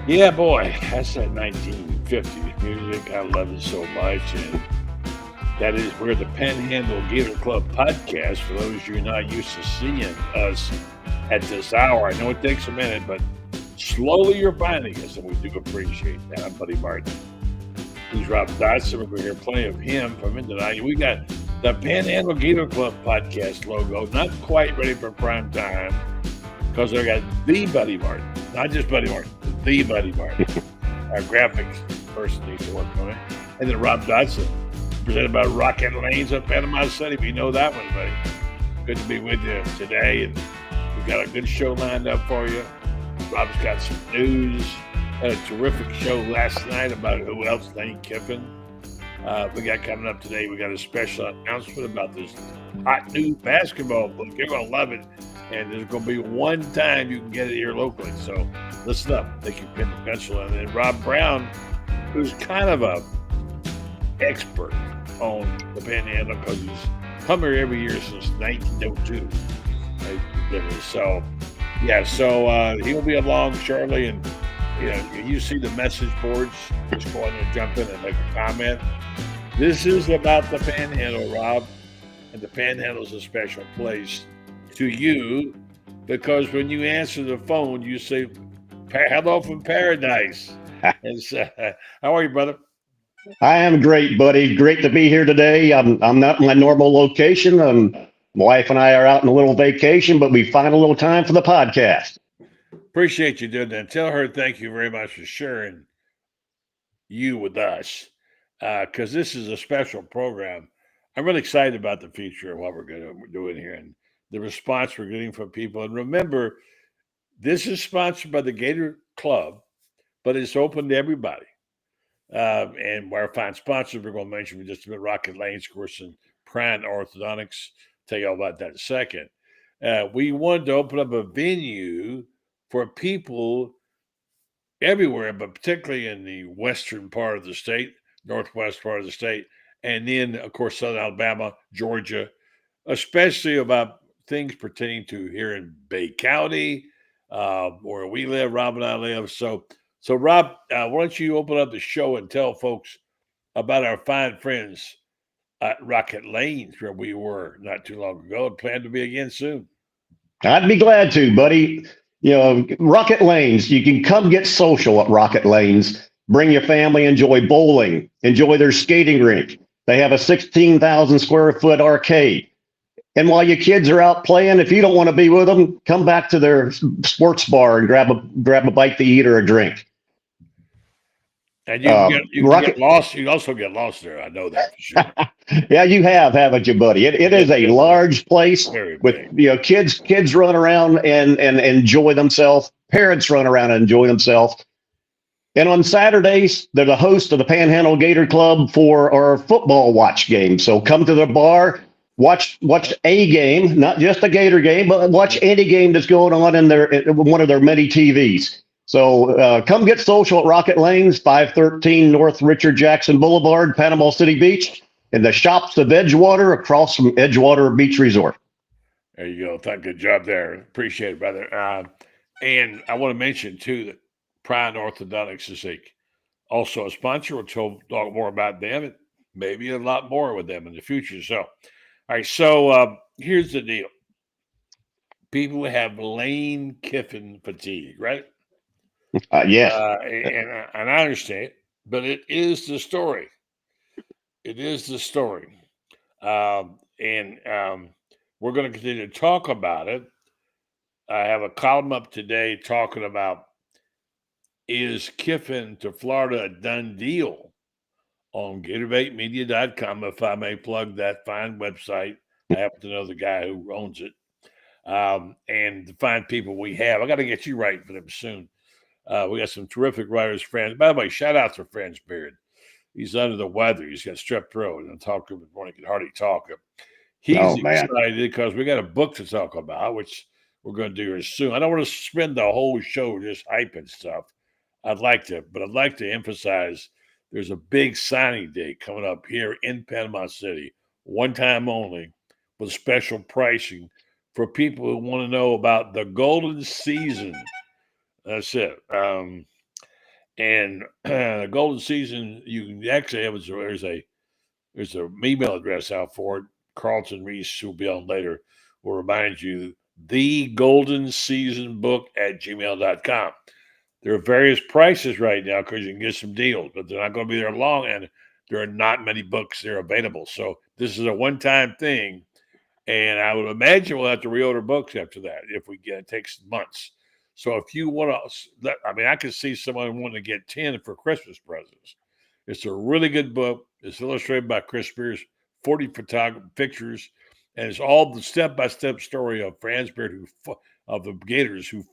Yeah, boy, that's that 1950s music. I love it so much. And that is where the Panhandle Gator Club podcast, for those of you not used to seeing us at this hour, I know it takes a minute, but slowly you're finding us, and we do appreciate that. I'm Buddy Martin. He's Rob Dodson. We're going to hear plenty of him from him tonight. We got the Panhandle Gator Club podcast logo, not quite ready for prime time, because I got the Buddy Martin, not just Buddy Martin, the Buddy Martin. Our graphics person needs to work on it. And then Rob Dodson, presented by Rocket Lanes of Panama City. We know that one, buddy. Good to be with you today. And we've got a good show lined up for you. Rob's got some news. Had a terrific show last night about who else named Kiffin. We got coming up today, we got a special announcement about this hot new basketball book. You're going to love it. And there's going to be one time you can get it here locally. So listen up. Take your pen and pencil. And then Rob Brown, who's kind of a expert on the Panhandle because he's come here every year since 1902. So, yeah, he'll be along shortly. And, you see the message boards. Just go in and jump in and make a comment. This is about the Panhandle, Rob. And the Panhandle is a special place to you because when you answer the phone, you say, hello from paradise. And so, how are you, brother? I am great, buddy. Great to be here today. I'm not in my normal location. My wife and I are out on a little vacation, but we find a little time for the podcast. Appreciate you doing that. Tell her thank you very much for sharing you with us because this is a special program. I'm really excited about the future of what we're doing here and the response we're getting from people. And remember, this is sponsored by the Gator Club, but it's open to everybody. And our fine sponsors we're going to mention in just a minute, Rocket Lanes, of course, and Prime Orthodontics. Tell you all about that in a second. We wanted to open up a venue for people everywhere, but particularly in the western part of the state, northwest part of the state, and then, of course, Southern Alabama, Georgia, especially about things pertaining to here in Bay County, where we live, Rob and I live. So Rob, why don't you open up the show and tell folks about our fine friends at Rocket Lanes, where we were not too long ago and plan to be again soon. I'd be glad to, buddy. Rocket Lanes, you can come get social at Rocket Lanes. Bring your family, enjoy bowling, enjoy their skating rink. They have a 16,000 square foot arcade. And while your kids are out playing, if you don't want to be with them, come back to their sports bar and grab a bite to eat or a drink. And you can get lost. You also get lost there. I know that for sure. Yeah, you haven't you, buddy? It is a large place with kids run around and enjoy themselves. Parents run around and enjoy themselves. And on Saturdays, they're the host of the Panhandle Gator Club for our football watch game. So come to the bar, watch a game, not just a Gator game, but watch any game that's going on in one of their many TVs. So come get social at Rocket Lanes, 513 North Richard Jackson Boulevard, Panama City Beach, in the shops of Edgewater across from Edgewater Beach Resort. There you go. Good job there. Appreciate it, brother. And I want to mention, too, that Prime Orthodontics is also a sponsor. We'll talk more about them and maybe a lot more with them in the future. So, all right. So here's the deal. People have Lane Kiffin fatigue, right? Yes. And I understand, but it is the story. It is the story. And we're going to continue to talk about it. I have a column up today talking about, is Kiffin to Florida a done deal on GatorbaitMedia.com, if I may plug that fine website. I happen to know the guy who owns it. And the fine people we have. I got to get you right for them soon. We got some terrific writers, friends. By the way, shout out to Friends Beard. He's under the weather. He's got strep throat. And I talked to him this morning. He could hardly talk. He's excited because we got a book to talk about, which we're going to do here soon. I don't want to spend the whole show just hyping stuff. I'd like to emphasize there's a big signing day coming up here in Panama City, one time only, with special pricing for people who want to know about the golden season. That's it. And the golden season, you can actually have there's a email address out for it. Carlton Reese, who'll be on later, will remind you the golden season book at gmail.com. There are various prices right now because you can get some deals, but they're not going to be there long, and there are not many books there available. So this is a one-time thing, and I would imagine we'll have to reorder books after that if we get it. Takes months. So if you want to, I mean, I could see someone wanting to get 10 for Christmas presents. It's a really good book. It's illustrated by Chris Spears, 40 pictures, and it's all the step-by-step story of Franz Beard, of the Gators, who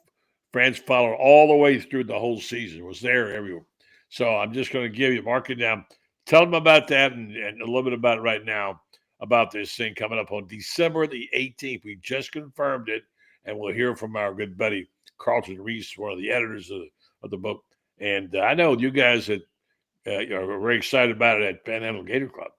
Franz followed all the way through the whole season, was there everywhere. So I'm just going to mark it down. Tell them about that and a little bit about it right now, about this thing coming up on December the 18th. We just confirmed it, and we'll hear from our good buddy Carlton Reese, one of the editors of the book. And I know you guys are very excited about it at Panhandle Gator Club.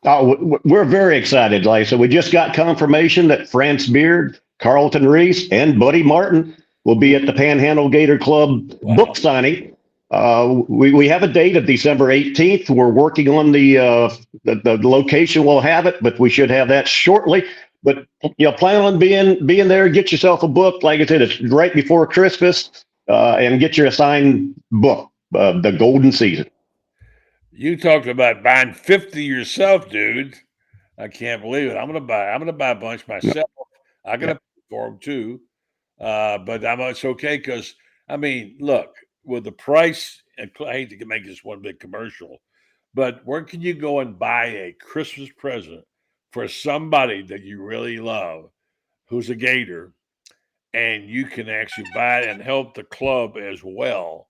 Oh, we're very excited, like so. We just got confirmation that Franz Beard, Carlton Reese, and Buddy Martin will be at the Panhandle Gator Club book signing. We have a date of December 18th. We're working on the location. We'll have it, but we should have that shortly. But plan on being there. Get yourself a book. Like I said, it's right before Christmas, and get your assigned book, The Golden Season. You talked about buying 50 yourself, dude. I can't believe it. I'm gonna buy a bunch myself. I'm gonna pay for them too, but it's okay because I mean, look, with the price, and I hate to make this one big commercial, but where can you go and buy a Christmas present for somebody that you really love, who's a Gator, and you can actually buy it and help the club as well,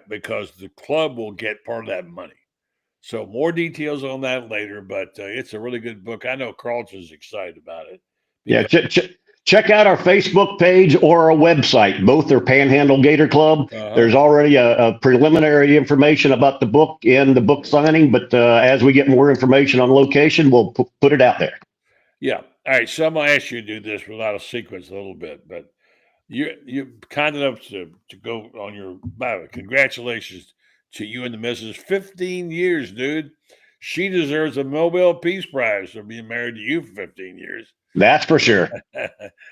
because the club will get part of that money. So more details on that later, but it's a really good book. I know Carlton's excited about it. Yeah, check out our Facebook page or our website. Both are Panhandle Gator Club. There's already a preliminary information about the book in the book signing, but as we get more information on location, we'll put it out there. Yeah. All right. So I'm going to ask you to do this without a sequence a little bit, but you're kind enough to go on your bio. Congratulations to you and the missus. 15 years, dude. She deserves a Nobel Peace Prize for being married to you for 15 years. That's for sure.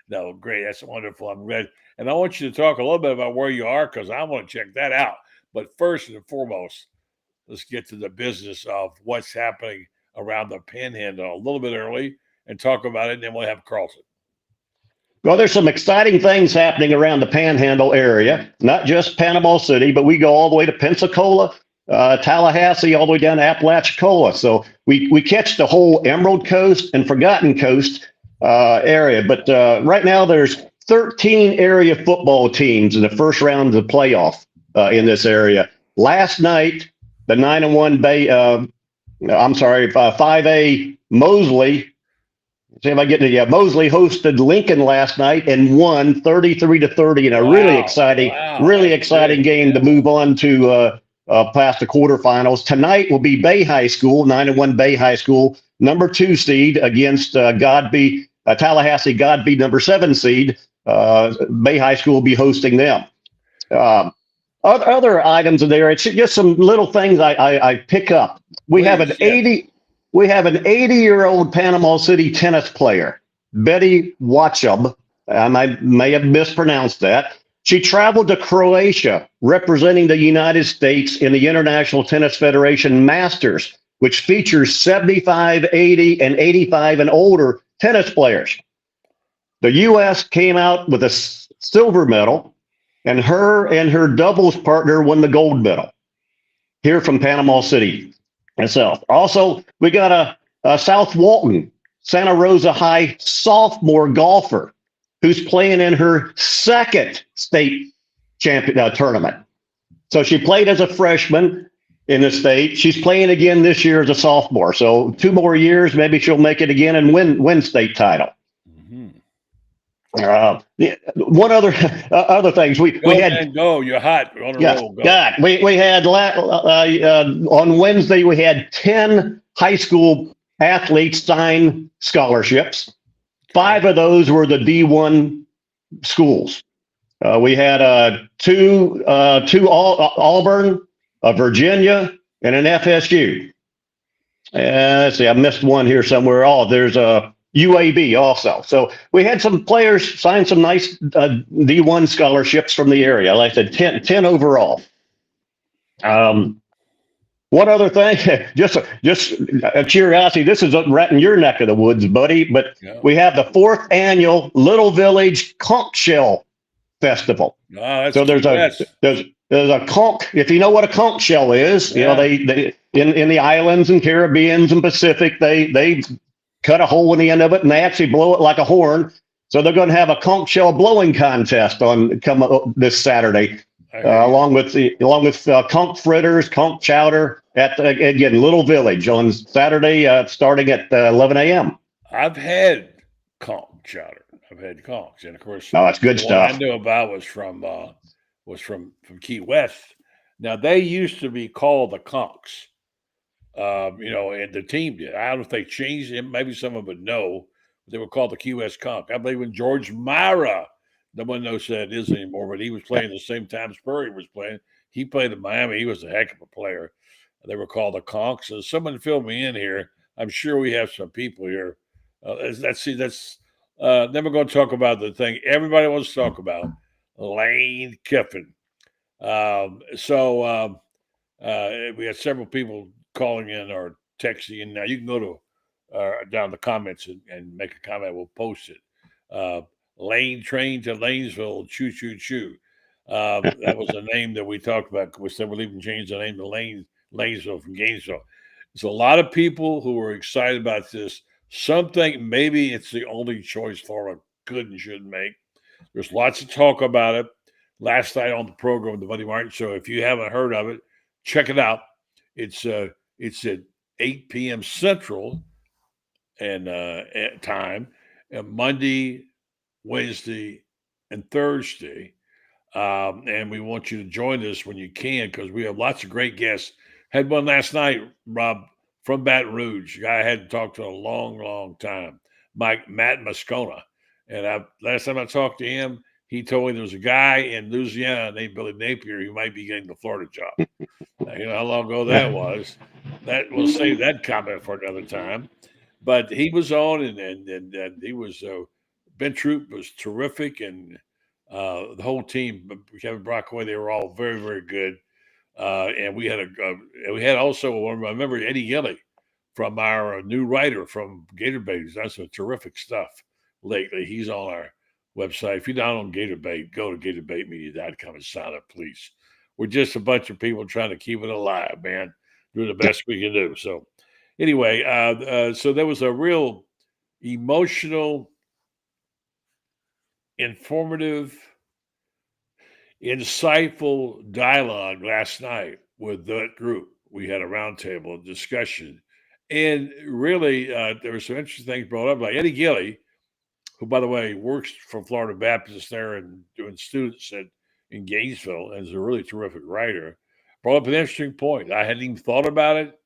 No, great. That's wonderful. I'm ready. And I want you to talk a little bit about where you are, because I want to check that out. But first and foremost, let's get to the business of what's happening around the Panhandle a little bit early and talk about it, and then we'll have Carlton. Well, there's some exciting things happening around the Panhandle area, not just Panama City, but we go all the way to Pensacola, Tallahassee, all the way down to Apalachicola. So we catch the whole Emerald Coast and Forgotten Coast area. But right now there's 13 area football teams in the first round of the playoff in this area. Last night, the 9-1 5A Mosley. See if I get it. Mosley hosted Lincoln last night and won 33-30 in a really exciting game to move on to past the quarterfinals. Tonight will be Bay High School, 9-1 Bay High School, number 2 seed against Tallahassee Godby, number 7 seed. Bay High School will be hosting them. Other items in there, it's just some little things I pick up. We have an 80-year-old Panama City tennis player, Betty Watchub. I may have mispronounced that. She traveled to Croatia representing the United States in the International Tennis Federation Masters, which features 75, 80, and 85 and older tennis players. The U.S. came out with a silver medal, and her doubles partner won the gold medal here from Panama City itself. Also, we got a South Walton, Santa Rosa High sophomore golfer who's playing in her second state champion tournament. So she played as a freshman in the state. She's playing again this year as a sophomore. So 2 more years, maybe she'll make it again and win state title. One other things we had. Go, you're hot. You're on a roll. Go. God, we had on Wednesday we had 10 high school athletes sign scholarships. 5 of those were the D1 schools. We had two Auburn, a Virginia, and an FSU. Let's see, I missed one here somewhere. Oh, there's a UAB also. So we had some players sign some nice D1 scholarships from the area. Like I said, 10 overall. One other thing, just a curiosity. This is right in your neck of the woods, buddy. But we have the 4th annual Little Village Conch Shell Festival. So there's a conch. If you know what a conch shell is, you know they in the islands and Caribbeans and Pacific, they cut a hole in the end of it and they actually blow it like a horn. So they're going to have a conch shell blowing contest this Saturday. Along with conch fritters, conch chowder at again Little Village on Saturday, starting at 11 a.m. I've had conch chowder. I've had conch, and of course, that's good stuff. What I knew about was from Key West. Now they used to be called the conchs, and the team did. I don't know if they changed it. Maybe some of them know. They were called the Key West Conch. I believe when George Myra. No one knows who that is anymore, but he was playing the same time Spurrier was playing. He played in Miami. He was a heck of a player. They were called the Conchs. So someone fill me in here. I'm sure we have some people here. Then we're going to talk about the thing everybody wants to talk about, Lane Kiffin. We had several people calling in or texting in. Now you can go to down the comments and make a comment. We'll post it. Lane train to Lanesville, choo choo choo. That was a name that we talked about. We said we're leaving change the name to Lanesville from Gainesville. There's a lot of people who are excited about this. Some think maybe it's the only choice Florida could and should make. There's lots of talk about it. Last night on the program, the Brenden Martin Show. If you haven't heard of it, check it out. It's at 8 p.m. Central and time, and Monday, Wednesday, and Thursday. And we want you to join us when you can because we have lots of great guests. Had one last night, Rob, from Baton Rouge. A guy I hadn't talked to in a long, long time, Matt Moscona. And last time I talked to him, he told me there was a guy in Louisiana named Billy Napier who might be getting the Florida job. Now, you know how long ago that was. We'll save that comment for another time. But he was on, and he was Ben Troupe was terrific, and the whole team, Kevin Brockway, they were all very, very good. And we had also, I remember Eddie Gilley from our new writer from Gator Bait. He's done some terrific stuff lately. He's on our website. If you're not on Gator Bait, go to GatorBaitMedia.com and sign up, please. We're just a bunch of people trying to keep it alive, man. Doing the best we can do. So anyway, so there was a real emotional, informative, insightful dialogue last night with that group. We had a roundtable discussion. And really, there were some interesting things brought up, like Eddie Gilley, who, by the way, works for Florida Baptist there and doing students in Gainesville and is a really terrific writer, brought up an interesting point. I hadn't even thought about it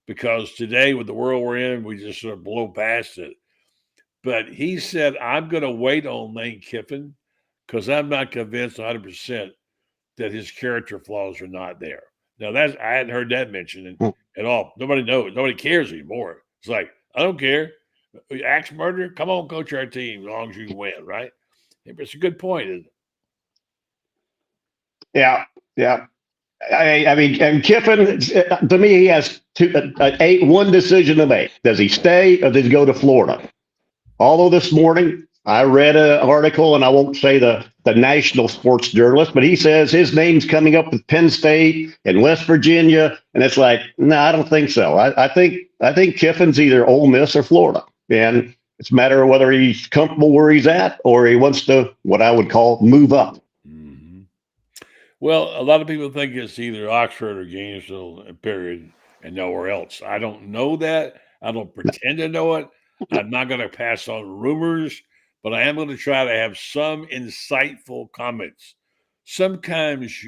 because today, with the world we're in, we just sort of blow past it. But he said, I'm going to wait on Lane Kiffin because I'm not convinced 100% that his character flaws are not there. Now, I hadn't heard that mentioned at all. Nobody knows. Nobody cares anymore. It's like, I don't care. Axe murder? Come on, coach our team as long as you win, right? It's a good point, isn't it? Yeah. I mean, and Kiffin, to me, he has one decision to make. Does he stay or does he go to Florida? Although this morning I read an article, and I won't say the national sports journalist, but he says his name's coming up with Penn State and West Virginia, and it's like, no, I don't think so. I think Kiffin's either Ole Miss or Florida, and it's a matter of whether he's comfortable where he's at or he wants to, what I would call, move up. Mm-hmm. Well, a lot of people think it's either Oxford or Gainesville, period, and nowhere else. I don't know that. I don't pretend to know it. I'm not going to pass on rumors, but I am going to try to have some insightful comments. Sometimes,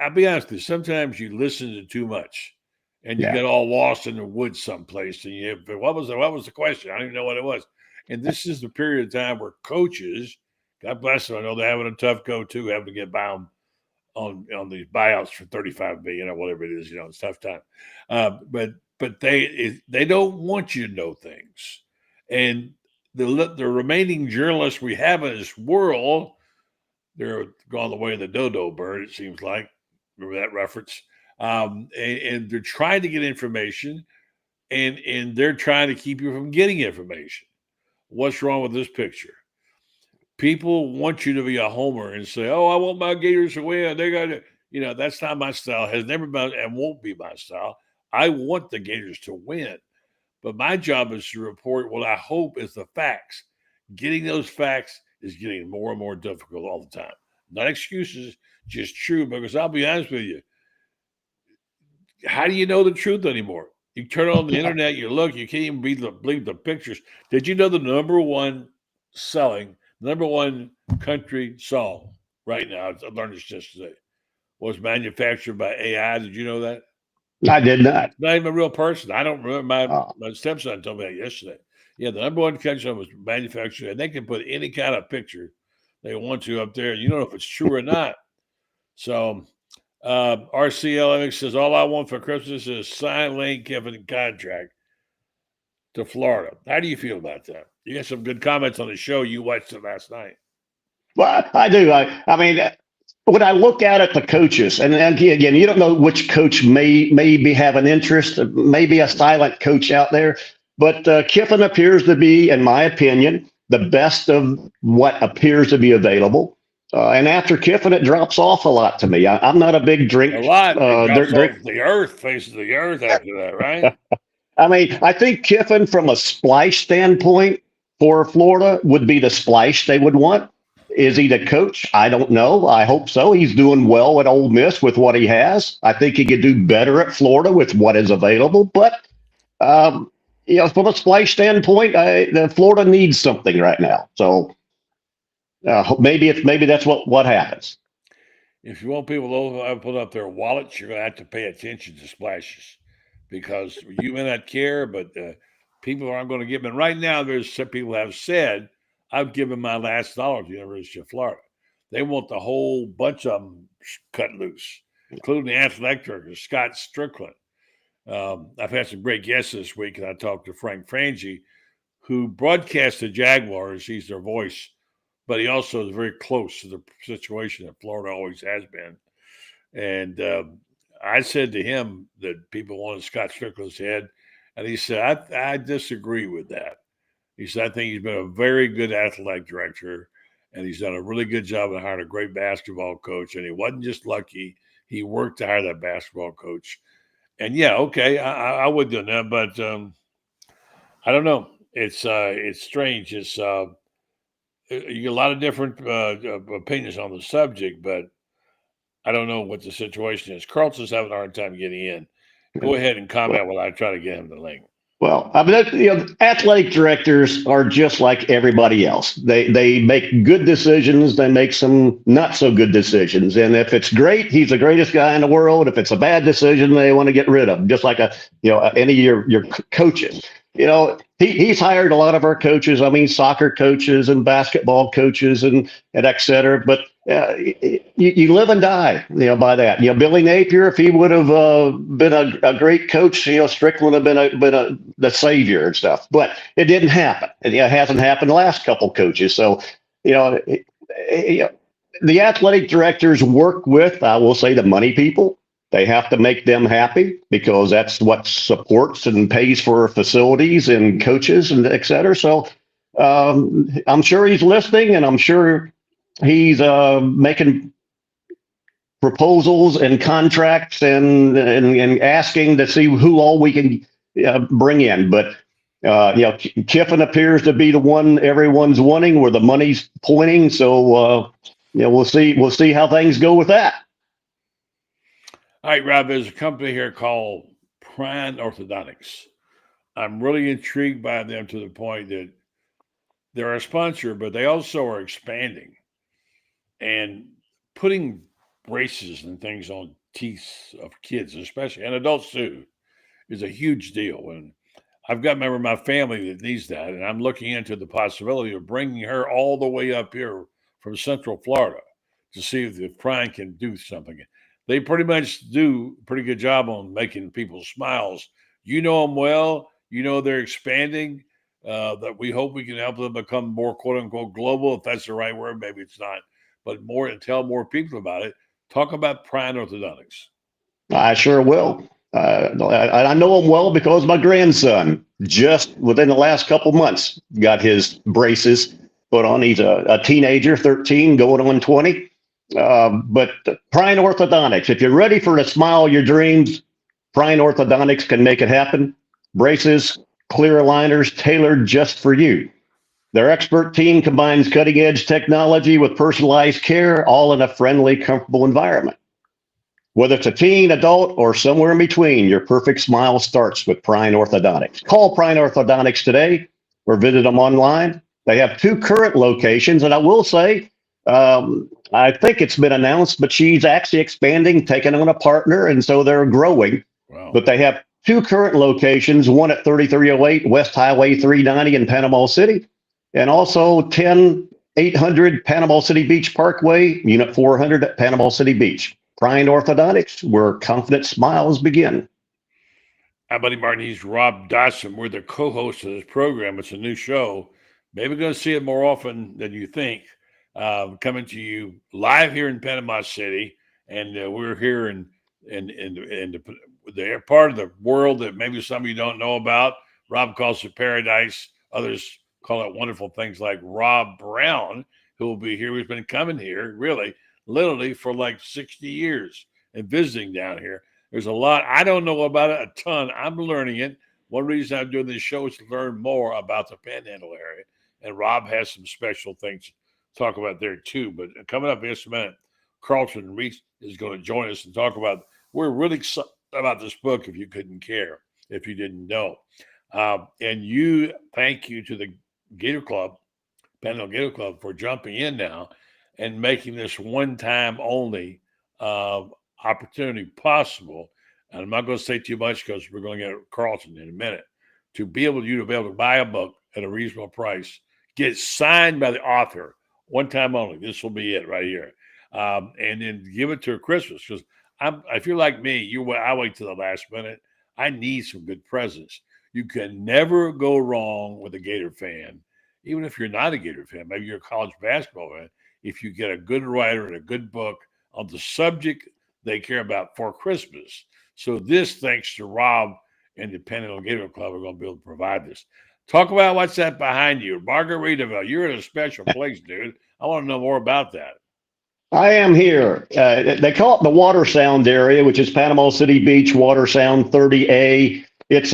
I'll be honest with you, sometimes you listen to too much and you get all lost in the woods someplace. And what was the question? I don't even know what it was. And this is the period of time where coaches God bless them. I know they're having a tough go too, having to get by on these buyouts for $35 million or whatever it is. It's a tough time. But they don't want you to know things, and the remaining journalists we have in this world, they're gone the way of the dodo bird. It seems like, remember that reference, and they're trying to get information, and they're trying to keep you from getting information. What's wrong with this picture? People want you to be a homer and say, "Oh, I want my Gators to win. They got to," that's not my style. Has never been and won't be my style. I want the Gators to win, but my job is to report what I hope is the facts. Getting those facts is getting more and more difficult all the time. Not excuses, just true. Because I'll be honest with you, how do you know the truth anymore? You turn on the internet, you look, you can't even believe the pictures. Did you know the number one country song right now, I learned this just today, was manufactured by AI? Did you know that? I did not. Not even a real person. I don't remember. My stepson told me that yesterday. Yeah, the number one country song was manufactured, and they can put any kind of picture they want to up there. You don't know if it's true or not. So RCLMX says, all I want for Christmas is sign Lane Kiffin contract to Florida. How do you feel about that? You got some good comments on the show. You watched it last night. Well, I do. I mean, when I look at the coaches, and again, you don't know which coach may be having interest, maybe a silent coach out there, but Kiffin appears to be, in my opinion, the best of what appears to be available. And after Kiffin, it drops off a lot to me. I'm not a big drink. A lot. The earth faces the earth after that, right? I mean, I think Kiffin, from a splash standpoint for Florida, would be the splash they would want. Is he the coach? I don't know. I hope so. He's doing well at Ole Miss with what he has. I think he could do better at Florida with what is available. But, from a splash standpoint, Florida needs something right now. So maybe that's what happens. If you want people to put up their wallets, you're going to have to pay attention to splashes, because you may not care, but people aren't going to give them. And right now, there's some people have said, I've given my last dollar to the University of Florida. They want the whole bunch of them cut loose, including the athletic director, Scott Strickland. I've had some great guests this week, and I talked to Frank Frangie, who broadcasts the Jaguars. He's their voice, but he also is very close to the situation that Florida always has been. And I said to him that people wanted Scott Strickland's head, and he said, I disagree with that. He said, I think he's been a very good athletic director, and he's done a really good job of hiring a great basketball coach. And he wasn't just lucky. He worked to hire that basketball coach. And, yeah, okay, I would do that. But I don't know. It's strange. It's you get a lot of different opinions on the subject, but I don't know what the situation is. Carlton's having a hard time getting in. Go ahead and comment while I try to get him the link. Well, I mean, athletic directors are just like everybody else. They make good decisions. They make some not so good decisions. And if it's great, he's the greatest guy in the world. If it's a bad decision, they want to get rid of him, just like any of your coaches. He's hired a lot of our coaches. I mean, soccer coaches and basketball coaches and et cetera. But you live and die, by that. Billy Napier, if he would have been a great coach, Strickland would have been the savior and stuff. But it didn't happen. It hasn't happened the last couple coaches. So, the athletic directors work with, I will say, the money people. They have to make them happy, because that's what supports and pays for facilities and coaches and et cetera. So I'm sure he's listening, and I'm sure he's making proposals and contracts and asking to see who all we can bring in. But Kiffin appears to be the one everyone's wanting, where the money's pointing. So we'll see how things go with that. All right, Rob, there's a company here called Prime Orthodontics. I'm really intrigued by them to the point that they're a sponsor, but they also are expanding and putting braces and things on teeth of kids, especially, and adults too, is a huge deal. And I've got a member of my family that needs that, and I'm looking into the possibility of bringing her all the way up here from Central Florida to see if Prime can do something. They pretty much do a pretty good job on making people smiles. You know them well. You know they're expanding. That we hope we can help them become more quote unquote global, if that's the right word. Maybe it's not, but more and tell more people about it. Talk about Prime Orthodontics. I sure will. I know him well because my grandson just within the last couple months got his braces put on. He's a teenager, 13, going on 20. But Prime Orthodontics, if you're ready for to smile your dreams, Prime Orthodontics can make it happen. Braces, clear aligners tailored just for you. Their expert team combines cutting edge technology with personalized care, all in a friendly, comfortable environment. Whether it's a teen, adult, or somewhere in between, your perfect smile starts with Prime Orthodontics. Call Prime Orthodontics today or visit them online. They have 2 current locations, and I will say, I think it's been announced, but she's actually expanding, taking on a partner, and so they're growing. Wow. But they have 2 current locations, one at 3308 West Highway 390 in Panama City, and also 10800 Panama City Beach Parkway, Unit 400 at Panama City Beach. Prime Orthodontics, where confident smiles begin. Hi, buddy Martin. He's Rob Dodson. We're the co-host of this program. It's a new show. Maybe going to see it more often than you think. Coming to you live here in Panama City, and we're here in the part of the world that maybe some of you don't know about. Rob calls it paradise. Others call it wonderful things like Rob Brown, who will be here. He's been coming here literally for like 60 years and visiting down here. There's a lot. I don't know about it a ton. I'm learning it. One reason I'm doing this show is to learn more about the Panhandle area. And Rob has some special things to talk about there too. But coming up in just a minute, Carlton Reese is going to join us and talk about, we're really excited about this book, if you couldn't care, if you didn't know. And thank you to the Gator Club, Panhandle Gator Club, for jumping in now and making this one-time only opportunity possible. And I'm not going to say too much because we're going to get Carlton in a minute. To be able to buy a book at a reasonable price, get it signed by the author, one time only. This will be it right here. And then give it to her Christmas, because if you're like me, I wait till the last minute. I need some good presents. You can never go wrong with a Gator fan, even if you're not a Gator fan. Maybe you're a college basketball fan. If you get a good writer and a good book on the subject they care about for Christmas. So this, thanks to Rob and the Panhandle Gator Club, are going to be able to provide this. Talk about what's that behind you. Margaritaville. You're in a special place, dude. I want to know more about that. I am here. They call it the Water Sound area, which is Panama City Beach, Water Sound 30A. It's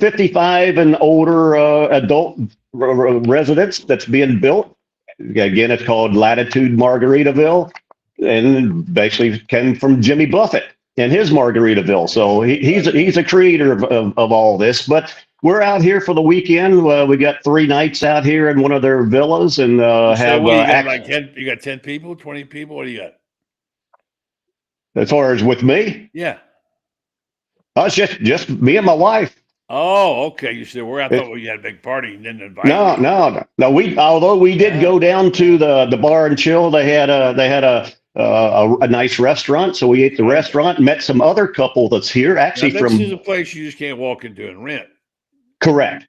55 and older adult residents that's being built. Again, it's called Latitude Margaritaville, and basically came from Jimmy Buffett and his Margaritaville. So he's a creator of all this. But we're out here for the weekend. We got 3 nights out here in one of their villas, and you got 10 people, 20 people. What do you got? As far as with me? Yeah. It's just me and my wife. Oh, okay. You said I thought we had a big party and didn't invite No. Although we did go down to the bar and chill. They had a nice restaurant, so we ate the restaurant. Met some other couple that's here actually now, this is a place you just can't walk into and rent. Correct.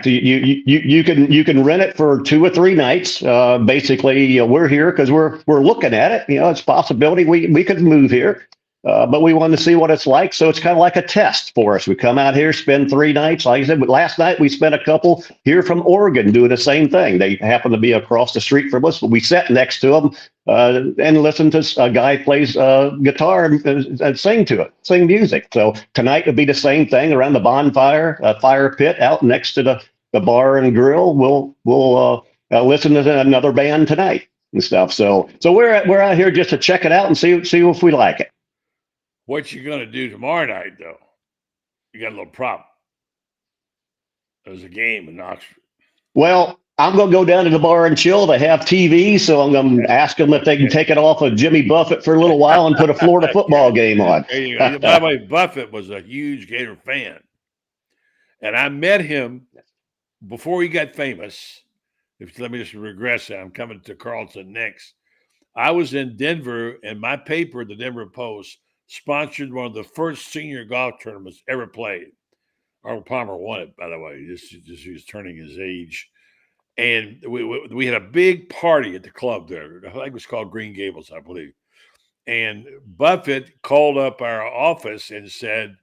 You can rent it for 2 or 3 nights. Basically, we're here because we're looking at it. It's a possibility we could move here. But we wanted to see what it's like. So it's kind of like a test for us. We come out here, spend 3 nights. Like I said, but last night we spent a couple here from Oregon doing the same thing. They happen to be across the street from us, but we sat next to them and listened to a guy plays guitar and sing music. So tonight will be the same thing around the bonfire, fire pit out next to the bar and grill. We'll listen to another band tonight and stuff. So we're out here just to check it out and see if we like it. What you going to do tomorrow night, though? You got a little prop. There's a game in Oxford. Well, I'm going to go down to the bar and chill. They have TV, so I'm going to ask them if they can take it off of Jimmy Buffett for a little while and put a Florida football game on. There you go. By the way, Buffett was a huge Gator fan. And I met him before he got famous. Let me just regress that. I'm coming to Carlton next. I was in Denver, and my paper, the Denver Post, sponsored one of the first senior golf tournaments ever played. Arnold Palmer won it, by the way. Just he was turning his age. And we had a big party at the club there. I think it was called Green Gables, I believe. And Buffett called up our office and said,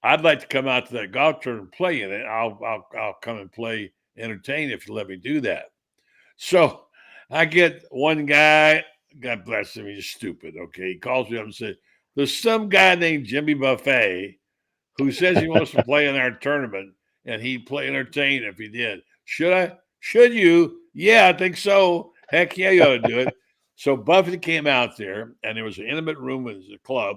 "I'd like to come out to that golf tournament and play in it. I'll come and play, entertain if you let me do that." So I get one guy, God bless him, he's stupid. Okay, he calls me up and says, "There's some guy named Jimmy Buffet who says he wants to play in our tournament, and he'd play entertain if he did. Should I? Should you? Yeah, I think so. Heck yeah, you ought to do it." So Buffett came out there, and there was an intimate room with the club,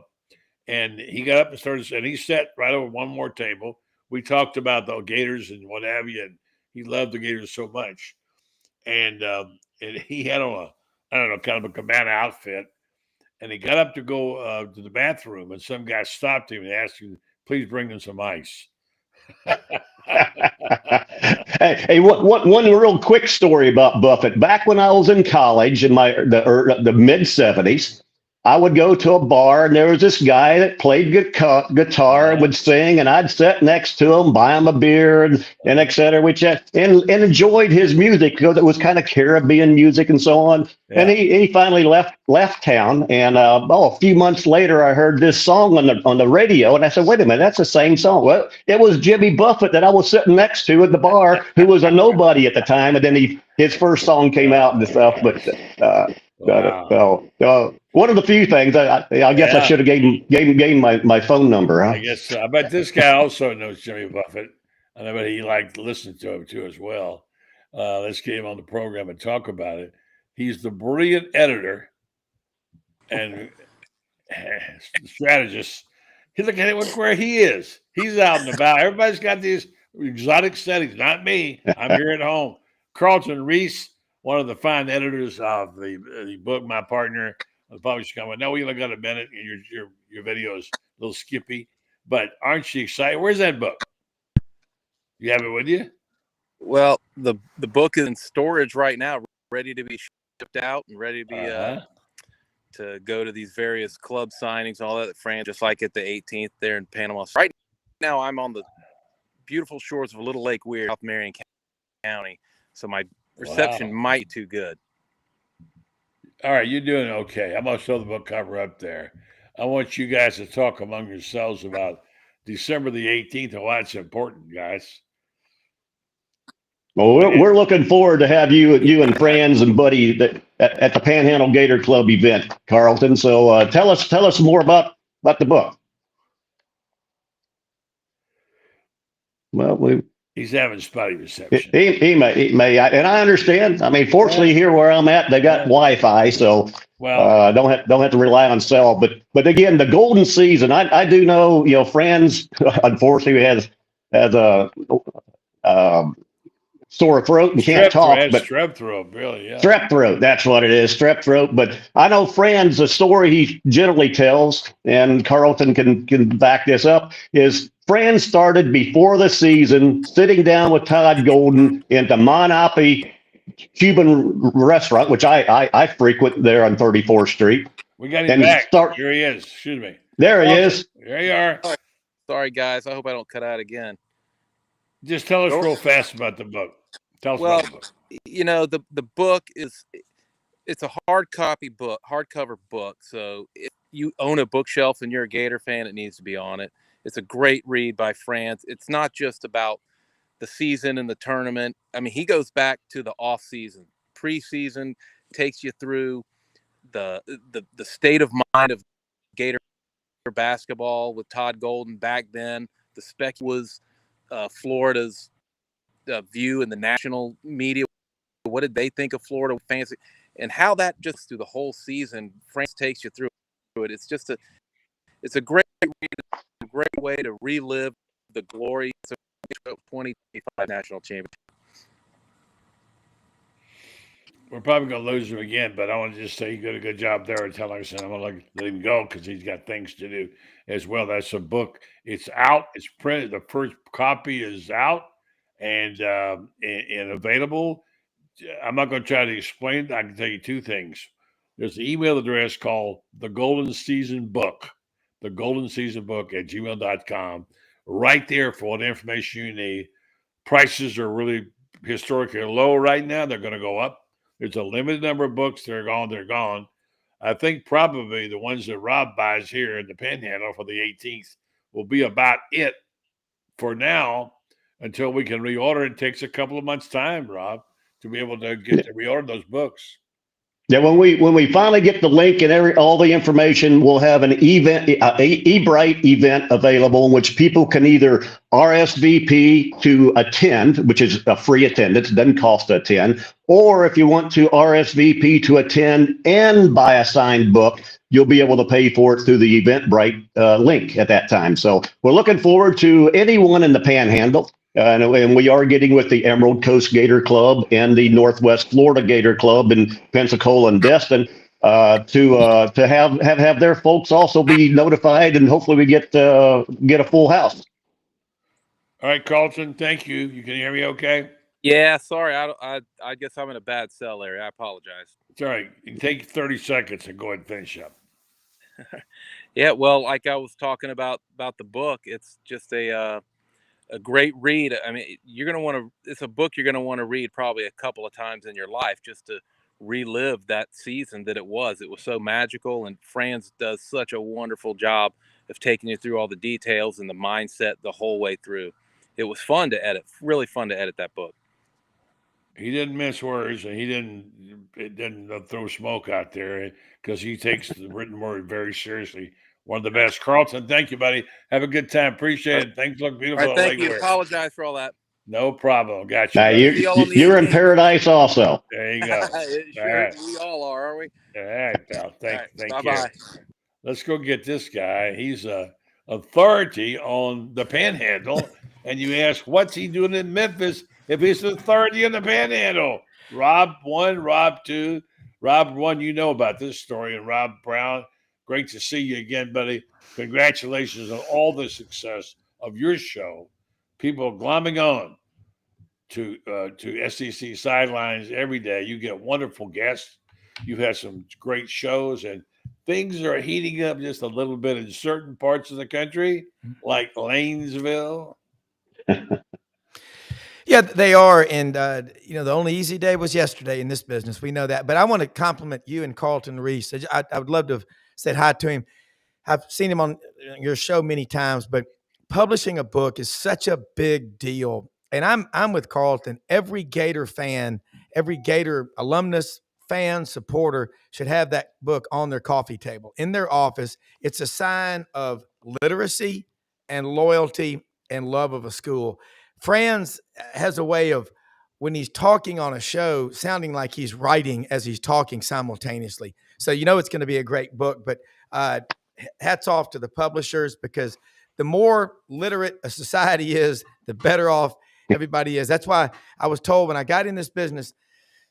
and he got up and started, and he sat right over one more table. We talked about the Gators and what have you, and he loved the Gators so much. And he had on kind of a cabana outfit, and he got up to go to the bathroom, and some guy stopped him and asked him, "Please bring him some ice." Hey, one real quick story about Buffett. Back when I was in college in the mid '70s, I would go to a bar, and there was this guy that played guitar and would sing, and I'd sit next to him, buy him a beer, and et cetera, and enjoyed his music because it was kind of Caribbean music and so on. Yeah. And he finally left town, and a few months later, I heard this song on the radio, and I said, "Wait a minute, that's the same song." Well, it was Jimmy Buffett that I was sitting next to at the bar, who was a nobody at the time, and then his first song came out and stuff, but. Wow. One of the few things I guess I should have gave my phone number. Huh? I guess so. I bet this guy also knows Jimmy Buffett, and I bet he liked listening to him too as well. Let's get him on the program and talk about it. He's the brilliant editor and strategist. Look at where he is. He's out and about. Everybody's got these exotic settings. Not me. I'm here at home. Carlton Reese, one of the fine editors of the book, my partner, the publisher company. No, we only got a minute. Your video is a little skippy, but aren't you excited? Where's that book? You have it with you? Well, the book is in storage right now, ready to be shipped out and ready to be to go to these various club signings, all that. France, just like at the 18th there in Panama. Right now, I'm on the beautiful shores of Little Lake Weir, South Marion County. So my reception might too good. All right, you're doing okay. I'm going to show the book cover up there. I want you guys to talk among yourselves about December the 18th and why it's important, guys. Well, we're looking forward to have you and friends and Buddy at the Panhandle Gator Club event, Carlton. So tell us more about the book. Well, he's having spotty reception. He may, and I understand. I mean, fortunately, here where I'm at, they got Wi-Fi, so don't have to rely on cell. But again, the golden season. I do know, friends. Unfortunately, has a sore throat and can't talk. But strep throat, really, yeah. Strep throat. That's what it is, strep throat. But I know Fran's the story he generally tells, and Carlton can back this up. Is Fran started before the season, sitting down with Todd Golden in the Monopoly Cuban restaurant, which I frequent there on 34th Street. We got him back. Here he is. Excuse me. There he is. There you are. Sorry, guys. I hope I don't cut out again. Just tell us real fast about the book. Tell us about the book. The book it's a hardcover book. So if you own a bookshelf and you're a Gator fan, it needs to be on it. It's a great read by France. It's not just about the season and the tournament. I mean, he goes back to the off season, preseason, takes you through the state of mind of Gator basketball with Todd Golden back then. The spec was Florida's view in the national media. What did they think of Florida fans, and how that just through the whole season, France takes you through it. It's a great read, a great way to relive the glory of 2025 national championship. We're probably going to lose him again, but I want to just say he did a good job there and telling us, and I'm going to let him go because he's got things to do as well. That's a book. It's out. It's printed. The first copy is out and available. I'm not going to try to explain it. I can tell you two things. There's an email address called the Golden Season Book at gmail.com. Right there for all the information you need. Prices are really historically low right now. They're going to go up. There's a limited number of books. They're gone. I think probably the ones that Rob buys here in the Panhandle for the 18th will be about it for now until we can reorder. It takes a couple of months' time, Rob, to be able to get to reorder those books. Yeah, when we finally get the link and all the information, we'll have an event, eBright event available in which people can either RSVP to attend, which is a free attendance, doesn't cost to attend, or if you want to RSVP to attend and buy a signed book, you'll be able to pay for it through the Eventbrite link at that time. So we're looking forward to anyone in the Panhandle. And we are getting with the Emerald Coast Gator Club and the Northwest Florida Gator Club in Pensacola and Destin to have their folks also be notified, and hopefully we get a full house. All right, Carlton, thank you. You can hear me okay? Yeah, sorry. I guess I'm in a bad cell area. I apologize. It's all right. You can take 30 seconds and go ahead and finish up. Yeah, well, like I was talking about the book, it's just a great read. I mean, it's a book you're going to want to read probably a couple of times in your life just to relive that season that it was. It was so magical, and Franz does such a wonderful job of taking you through all the details and the mindset the whole way through. It was fun to edit, really fun to edit that book. He didn't miss words, and he didn't throw smoke out there because he takes the written word very seriously. One of the best. Carlton, thank you, buddy. Have a good time. Appreciate it. Things look beautiful. All right, thank you. Apologize for all that. No problem. Got you. Now you're in paradise also. There you go. Sure, all right. We all are, aren't we? All right, pal. Thank you. Bye-bye. Let's go get this guy. He's a authority on the Panhandle. And you ask, what's he doing in Memphis if he's an authority on the Panhandle? Rob 1, Rob 2. Rob 1, you know about this story. And Rob Brown, great to see you again, buddy. Congratulations on all the success of your show. People glomming on to SEC sidelines every day. You get wonderful guests. You've had some great shows, and things are heating up just a little bit in certain parts of the country, like Lanesville. Yeah, they are. And, the only easy day was yesterday in this business. We know that. But I want to compliment you and Carlton Reese. I would love to have said hi to him. I've seen him on your show many times, but publishing a book is such a big deal. And I'm with Carlton. Every Gator fan, every Gator alumnus, fan, supporter should have that book on their coffee table, in their office. It's a sign of literacy and loyalty and love of a school. Franz has a way of, when he's talking on a show, sounding like he's writing as he's talking simultaneously. So it's going to be a great book. But hats off to the publishers, because the more literate a society is, the better off everybody is. That's why I was told when I got in this business,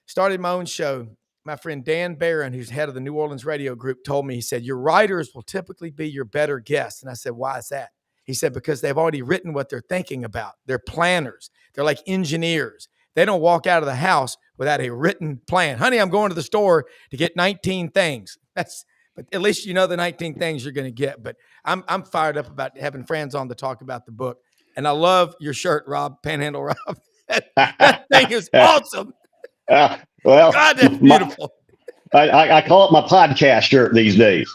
started my own show, my friend Dan Barron, who's head of the New Orleans radio group, told me, he said, your writers will typically be your better guests. And I said, why is that? He said, because they've already written what they're thinking about. They're planners. They're like engineers. They don't walk out of the house without a written plan. Honey, I'm going to the store to get 19 things. But at least you know the 19 things you're going to get. But I'm fired up about having Franz on to talk about the book. And I love your shirt, Rob, Panhandle Rob. that thing is awesome. Well, God, that's beautiful. I call it my podcast shirt these days.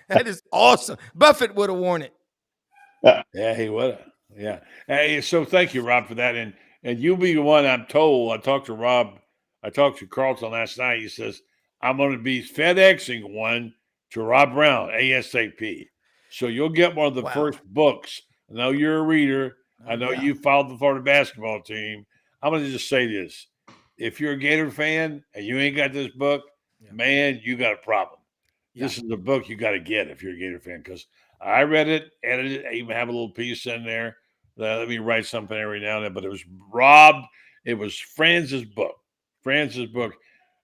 That is awesome. Buffett would have worn it. Yeah, he would have. Yeah. Hey, so thank you, Rob, for that. And you'll be the one, I'm told. I talked to Carlton last night. He says, I'm going to be FedExing one to Rob Brown, ASAP. So you'll get one of the first books. I know you're a reader. I know you followed the Florida basketball team. I'm going to just say this. If you're a Gator fan and you ain't got this book, man, you got a problem. Yeah. This is the book you got to get if you're a Gator fan, because I read it, edited it. I even have a little piece in there. Let me write something every now and then. But it was robbed. It was Franz's book.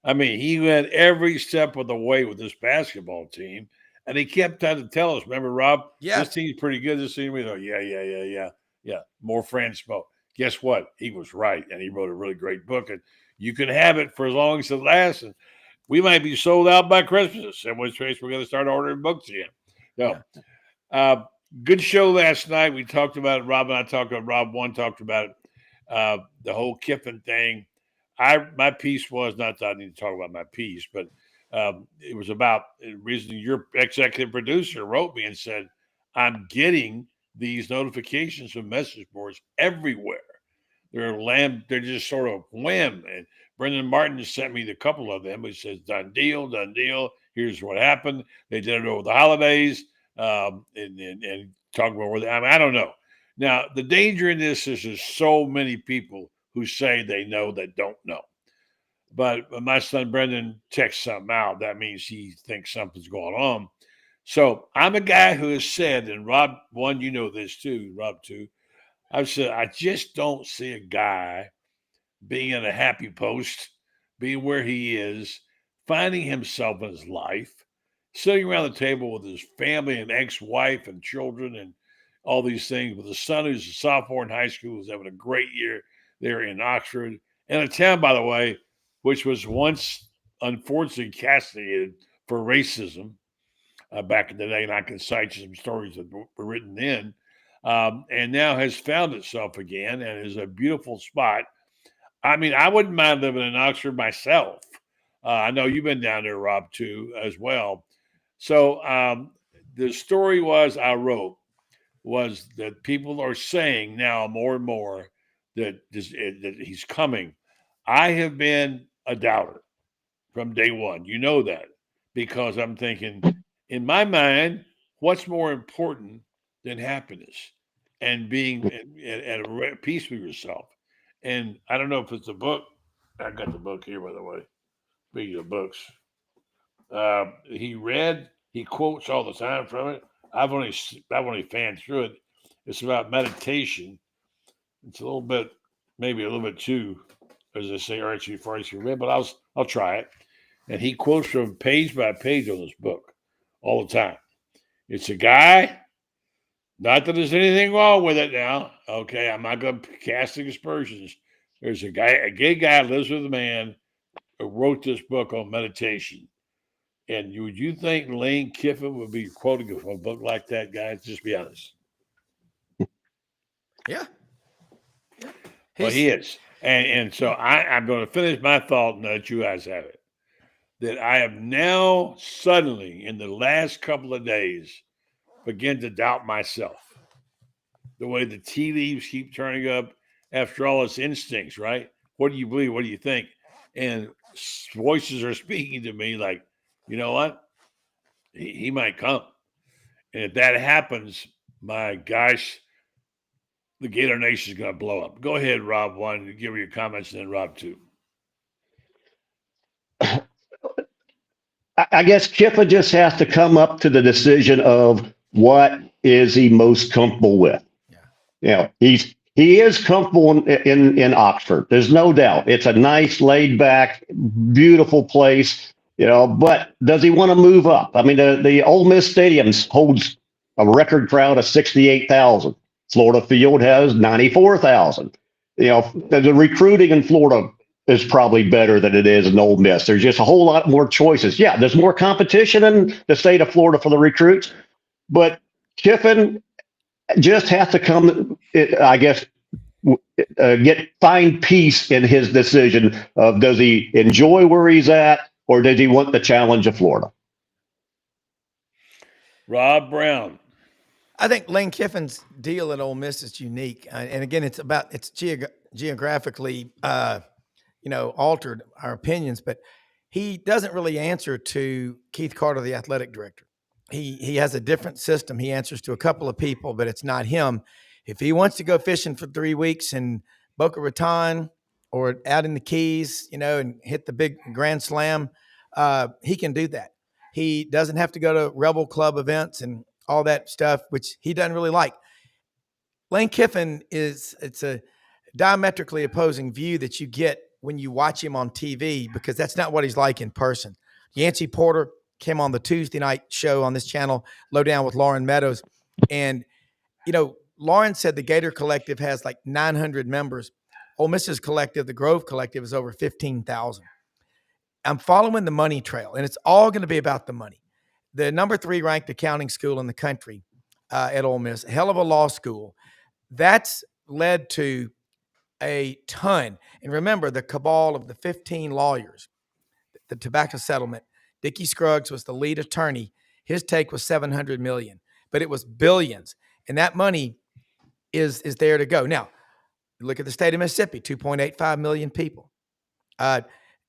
I mean, he went every step of the way with this basketball team. And he kept trying to tell us, remember, Rob? Yeah. This team's pretty good this team. We go, yeah. More Franz smoke. Guess what? He was right. And he wrote a really great book. And you can have it for as long as it lasts. And we might be sold out by Christmas, in which case we're going to start ordering books again. So, good show last night. We talked about it. Rob one talked about the whole Kiffin thing. My piece was not that I need to talk about my piece, but it was about the reason your executive producer wrote me and said, I'm getting these notifications from message boards everywhere. They're just sort of whim. And Brenden Martin just sent me a couple of them. He says, done deal. Here's what happened. They did it over the holidays and talk about where I don't know. Now, the danger in this is there's so many people who say they know that don't know. But when my son Brenden texts something out, that means he thinks something's going on. So I'm a guy who has said, and Rob, one, you know this too, Rob, too, I've said, I just don't see a guy being in a happy post, being where he is, finding himself in his life, sitting around the table with his family and ex-wife and children and all these things, with a son who's a sophomore in high school, who's having a great year there in Oxford, and a town, by the way, which was once unfortunately castigated for racism back in the day, and I can cite you some stories that were written then, and now has found itself again and is a beautiful spot. I mean, I wouldn't mind living in Oxford myself. I know you've been down there, Rob, too, as well. So the story I wrote was that people are saying now more and more that he's coming. I have been a doubter from day one. You know that, because I'm thinking, in my mind, what's more important than happiness and being at peace with yourself? And I don't know if it's a book. I got the book here, by the way. Speaking of books, he quotes all the time from it. I've only fanned through it. It's about meditation. It's maybe a little bit too, as I say, artsy fartsy read, but I'll try it. And he quotes from page by page on this book all the time. It's a guy. Not that there's anything wrong with it now. Okay, I'm not going to cast aspersions. There's a gay guy lives with a man who wrote this book on meditation. And would you think Lane Kiffin would be quoting from a book like that, guys? Just be honest. Yeah. Well, he is. And so I'm going to finish my thought and let you guys have it. That I have now suddenly, in the last couple of days, begin to doubt myself. The way the tea leaves keep turning up, after all, it's instincts, right? What do you believe? What do you think? And voices are speaking to me like, you know what? He might come. And if that happens, my gosh, the Gator Nation is going to blow up. Go ahead, Rob, one, give me your comments, and then Rob, two. I guess Kiffin just has to come up to the decision of what is he most comfortable with. Yeah. He is comfortable in Oxford. There's no doubt. It's a nice, laid back, beautiful place, but does he want to move up? I mean, the Ole Miss Stadium holds a record crowd of 68,000. Florida Field has 94,000. The recruiting in Florida is probably better than it is in Ole Miss. There's just a whole lot more choices. Yeah, there's more competition in the state of Florida for the recruits, but Kiffin just has to come, I guess, find peace in his decision of, does he enjoy where he's at, or does he want the challenge of Florida? Rob Brown. I think Lane Kiffin's deal at Ole Miss is unique, and again, it's geographically, altered our opinions, but he doesn't really answer to Keith Carter, the athletic director. He has a different system. He answers to a couple of people, but it's not him. If he wants to go fishing for 3 weeks in Boca Raton or out in the Keys, and hit the big Grand Slam, he can do that. He doesn't have to go to Rebel Club events and all that stuff, which he doesn't really like. Lane Kiffin it's a diametrically opposing view that you get when you watch him on TV, because that's not what he's like in person. Yancey Porter came on the Tuesday night show on this channel, Lowdown with Loren Meadows. And, Loren said the Gator Collective has like 900 members. Ole Miss's collective, the Grove Collective, is over 15,000. I'm following the money trail, and it's all going to be about the money. The number 3 ranked accounting school in the country at Ole Miss, a hell of a law school. That's led to a ton. And remember, the cabal of the 15 lawyers, the tobacco settlement, Dickie Scruggs was the lead attorney. His take was $700 million, but it was billions. And that money is there to go. Now, look at the state of Mississippi, 2.85 million people.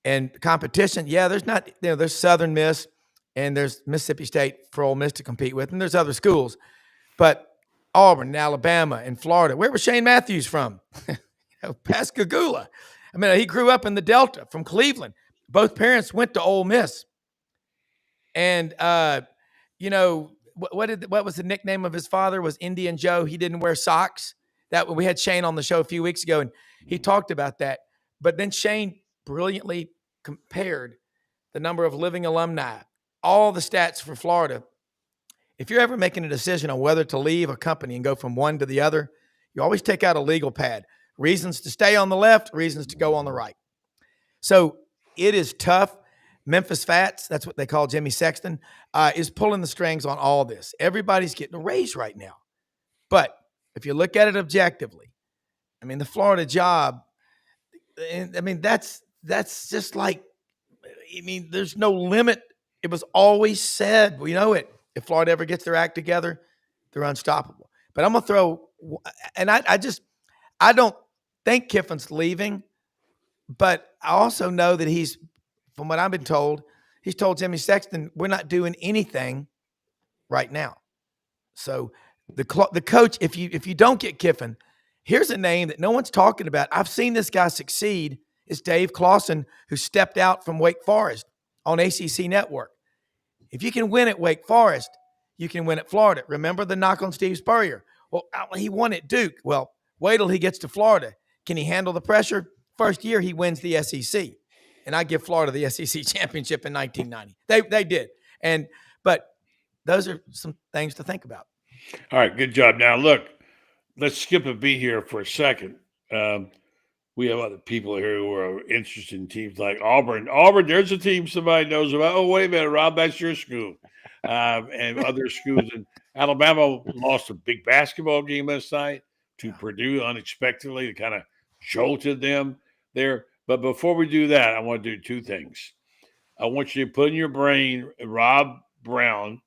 And competition, there's not, there's Southern Miss and there's Mississippi State for Ole Miss to compete with, and there's other schools. But Auburn and Alabama and Florida, where was Shane Matthews from? Pascagoula. I mean, he grew up in the Delta from Cleveland. Both parents went to Ole Miss. And, what was the nickname of his father? Was Indian Joe. He didn't wear socks. That we had Shane on the show a few weeks ago, and he talked about that. But then Shane brilliantly compared the number of living alumni, all the stats for Florida. If you're ever making a decision on whether to leave a company and go from one to the other, you always take out a legal pad. Reasons to stay on the left, reasons to go on the right. So it is tough. Memphis Fats, that's what they call Jimmy Sexton, is pulling the strings on all this. Everybody's getting a raise right now. But if you look at it objectively, I mean, the Florida job, I mean, that's just like, I mean, there's no limit. It was always said, we know it. If Florida ever gets their act together, they're unstoppable. But I'm going to throw, and I don't think Kiffin's leaving, but I also know that he's, from what I've been told, he's told Jimmy Sexton, we're not doing anything right now. So the coach, if you don't get Kiffin, here's a name that no one's talking about. I've seen this guy succeed. It's Dave Clawson, who stepped out from Wake Forest on ACC Network. If you can win at Wake Forest, you can win at Florida. Remember the knock on Steve Spurrier? Well, he won at Duke. Well, wait till he gets to Florida. Can he handle the pressure? First year, he wins the SEC. And I give Florida the SEC championship in 1990. They did. But those are some things to think about. All right, good job. Now, look, let's skip a beat here for a second. We have other people here who are interested in teams like Auburn. Auburn, there's a team somebody knows about. Oh, wait a minute, Rob, that's your school. And other schools. And Alabama lost a big basketball game last night to Purdue unexpectedly. It kind of jolted them there. But before we do that, I want to do two things. I want you to put in your brain, Rob Brown,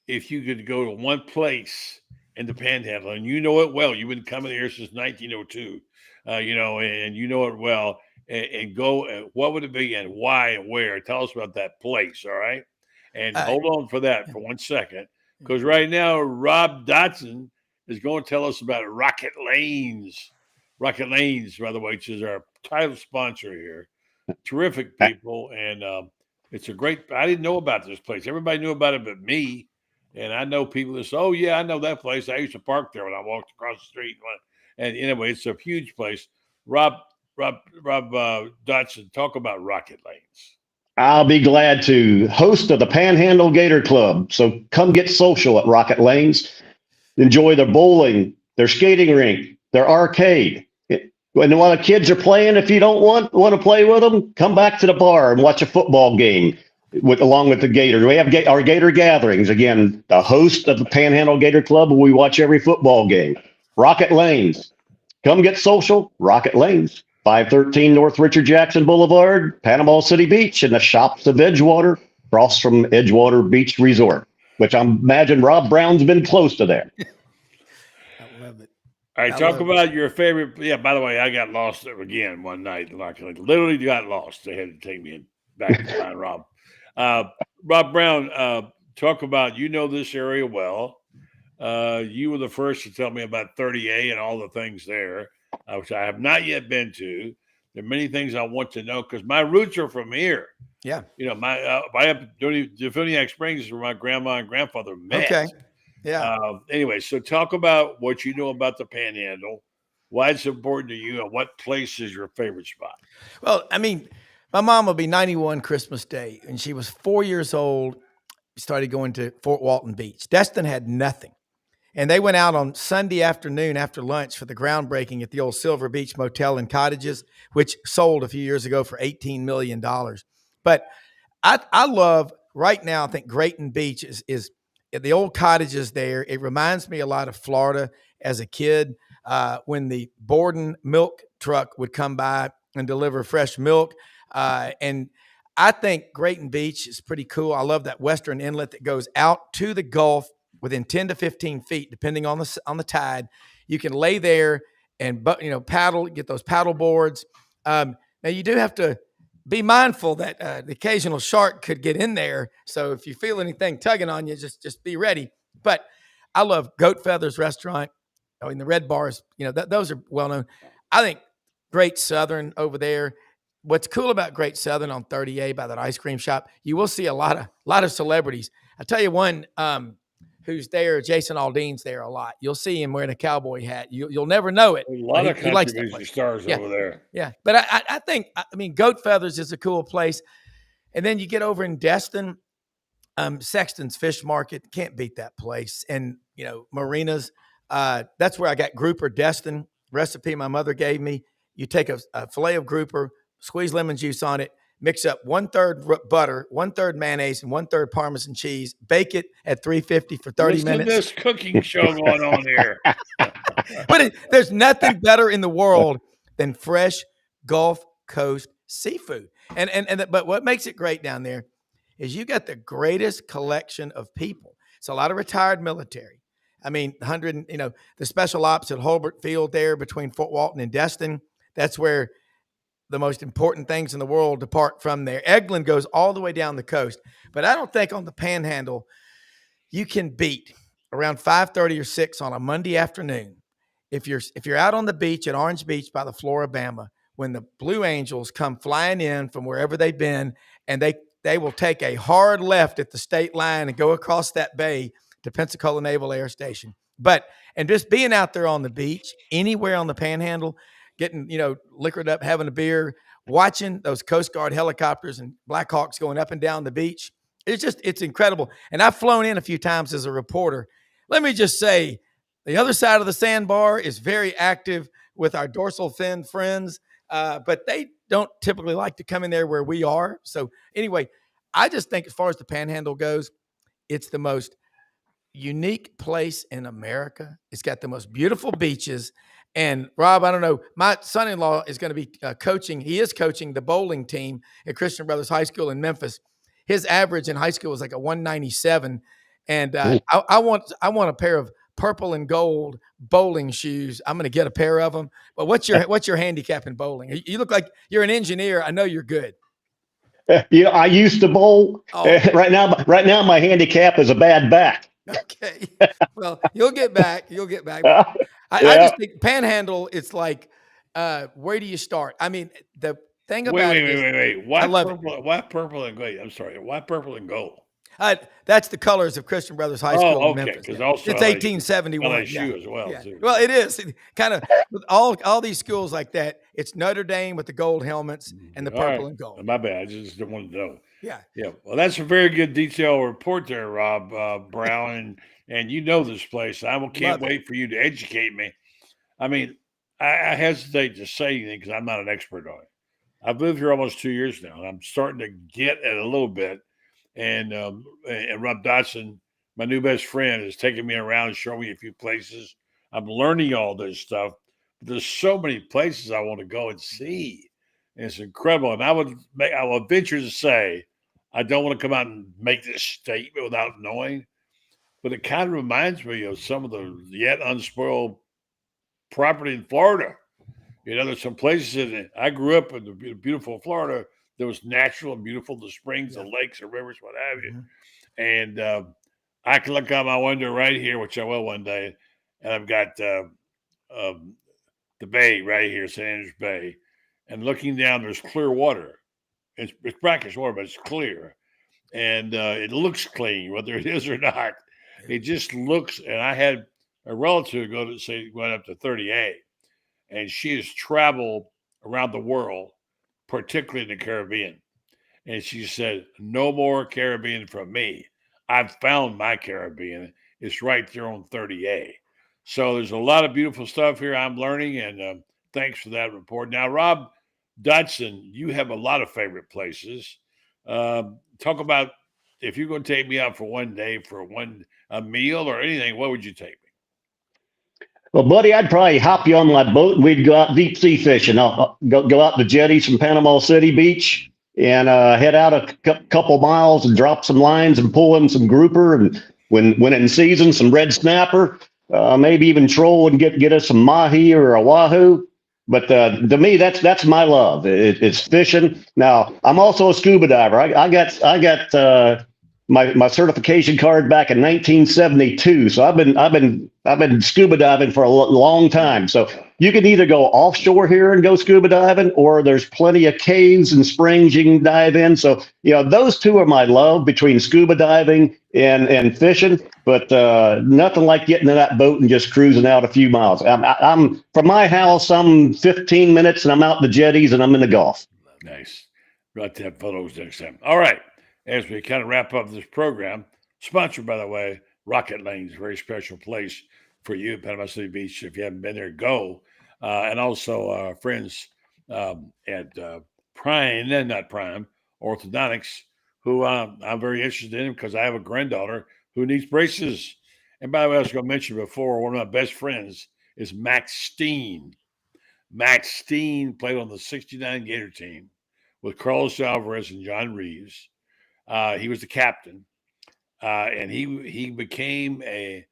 if you could go to one place in the Panhandle, and you know it well. You've been coming here since 1902, and you know it well. And go, what would it be and why and where? Tell us about that place, all right? And hold on for that for 1 second, because right now, Rob Dotson is going to tell us about Rocket Lanes. Rocket Lanes, by the way, which is our title sponsor here. Terrific people, and it's a great – I didn't know about this place. Everybody knew about it but me, and I know people that say, oh, yeah, I know that place. I used to park there when I walked across the street. And anyway, it's a huge place. Rob Dotson, talk about Rocket Lanes. I'll be glad to. Host of the Panhandle Gator Club. So come get social at Rocket Lanes. Enjoy their bowling, their skating rink, their arcade. And while the kids are playing, if you don't want to play with them, come back to the bar and watch a football game along with the Gator. We have our Gator gatherings. Again, the host of the Panhandle Gator Club, we watch every football game. Rocket Lanes. Come get social. Rocket Lanes. 513 North Richard Jackson Boulevard, Panama City Beach, and the shops of Edgewater, across from Edgewater Beach Resort, which I imagine Rob Brown's been close to there. I love it. All right, talk about your favorite. Yeah, by the way, I got lost there again one night. Literally got lost. They had to take me back to find Rob. Rob Brown, talk about, this area well. You were the first to tell me about 30A and all the things there, which I have not yet been to. There are many things I want to know because my roots are from here. Yeah. My Definiak Springs is where my grandma and grandfather met. Okay. Yeah. Anyway, so talk about what you know about the Panhandle, why it's important to you, and what place is your favorite spot. Well, I mean, my mom will be 91 Christmas Day, and she was 4 years old. Started going to Fort Walton Beach. Destin had nothing. And they went out on Sunday afternoon after lunch for the groundbreaking at the old Silver Beach Motel and Cottages, which sold a few years ago for $18 million. But I love right now, I think Grayton Beach is the old cottages there. It reminds me a lot of Florida as a kid when the Borden milk truck would come by and deliver fresh milk. And I think Grayton Beach is pretty cool. I love that western inlet that goes out to the Gulf within 10 to 15 feet, depending on the tide. You can lay there and paddle, get those paddle boards. Now you do have to be mindful that the occasional shark could get in there. So if you feel anything tugging on you, just be ready. But I love Goat Feathers Restaurant. I mean, the Red Bars, those are well known. I think Great Southern over there. What's cool about Great Southern on 30A by that ice cream shop, you will see a lot of celebrities. I tell you one who's there, Jason Aldean's there a lot. You'll see him wearing a cowboy hat. You'll never know it. A lot of country music stars over there. Yeah, but I think Goat Feathers is a cool place. And then you get over in Destin, Sexton's Fish Market, can't beat that place. And marinas. That's where I got grouper Destin recipe my mother gave me. You take a fillet of grouper, squeeze lemon juice on it, mix up 1/3 butter, 1/3 mayonnaise, and 1/3 Parmesan cheese. Bake it at 350 for 30 minutes. This cooking show going on here. But there's nothing better in the world than fresh Gulf Coast seafood. But what makes it great down there is you got the greatest collection of people. It's a lot of retired military. I mean, the special ops at Holbert Field there between Fort Walton and Destin. That's where the most important things in the world depart from there. Eglin goes all the way down the coast. But I don't think on the Panhandle you can beat around 5:30 or 6 on a Monday afternoon. If you're out on the beach at Orange Beach by the Floribama, when the Blue Angels come flying in from wherever they've been, and they will take a hard left at the state line and go across that bay to Pensacola Naval Air Station. And just being out there on the beach, anywhere on the Panhandle, getting, liquored up, having a beer, watching those Coast Guard helicopters and Black Hawks going up and down the beach. It's incredible. And I've flown in a few times as a reporter. Let me just say, the other side of the sandbar is very active with our dorsal fin friends, but they don't typically like to come in there where we are. So anyway, I just think as far as the Panhandle goes, it's the most unique place in America. It's got the most beautiful beaches. And Rob, I don't know, my son-in-law is going to be coaching. He is coaching the bowling team at Christian Brothers High School in Memphis. His average in high school was like a 197. And I want a pair of purple and gold bowling shoes. I'm going to get a pair of them. But what's your handicap in bowling? You look like you're an engineer. I know you're good. I used to bowl. Right now, my handicap is a bad back. Okay. Well, you'll get back. I just think Panhandle, it's like, where do you start? I mean, the thing about wait. Why purple and gold? I'm sorry. Why purple and gold? That's the colors of Christian Brothers High School in Memphis. Because also it's 1871. LSU as well. Yeah. Well, it is kind of with all these schools like that. It's Notre Dame with the gold helmets and the purple and gold. My bad. I just don't want to know. Yeah. Well, that's a very good detailed report there, Rob Brown, and you know this place. I can't wait for you to educate me. I mean, I hesitate to say anything because I'm not an expert on it. I've lived here almost 2 years now, and I'm starting to get it a little bit. And Rob Dotson, my new best friend, is taking me around and showing me a few places. I'm learning all this stuff. But there's so many places I want to go and see. And it's incredible. And I will venture to say, I don't want to come out and make this statement without knowing, but it kind of reminds me of some of the yet unspoiled property in Florida. There's some places in it. I grew up in the beautiful Florida. There was natural and beautiful, the springs, the lakes, the rivers, what have you. Mm-hmm. And I can look out my window right here, which I will one day, and I've got the bay right here, San Andreas Bay. And looking down, there's clear water. It's brackish water, but it's clear. And it looks clean, whether it is or not. It just looks, and I had a relative going up to 38, and she has traveled around the world, particularly in the Caribbean. And she said, no more Caribbean from me. I've found my Caribbean. It's right there on 30A. So there's a lot of beautiful stuff here I'm learning, and thanks for that report. Now, Rob Dodson, you have a lot of favorite places. Talk about if you're going to take me out for one day for a meal or anything, what would you take me? Well, buddy, I'd probably hop you on my boat and we'd go out deep sea fishing. I'll go out the jetties from Panama City Beach and head out a couple miles and drop some lines and pull in some grouper. And when in season, some red snapper, maybe even troll and get us some mahi or a wahoo. But to me, that's my love. It's fishing. Now, I'm also a scuba diver. I got my certification card back in 1972. So I've been scuba diving for a long time. So you can either go offshore here and go scuba diving, or there's plenty of caves and springs you can dive in. So, those two are my love between scuba diving and fishing, but nothing like getting in that boat and just cruising out a few miles. I'm from my house, I'm 15 minutes and I'm out in the jetties and I'm in the Gulf. Nice. Got to have photos next time. All right. As we kind of wrap up this program, sponsored, by the way, Rocket Lane's a very special place for you at Panama City Beach. If you haven't been there, go. And also our friends at Prime, Orthodontics, who I'm very interested in because I have a granddaughter who needs braces. And by the way, I was going to mention before, one of my best friends is Max Steen. Max Steen played on the 69 Gator team with Carlos Alvarez and John Reeves. He was the captain, and he became a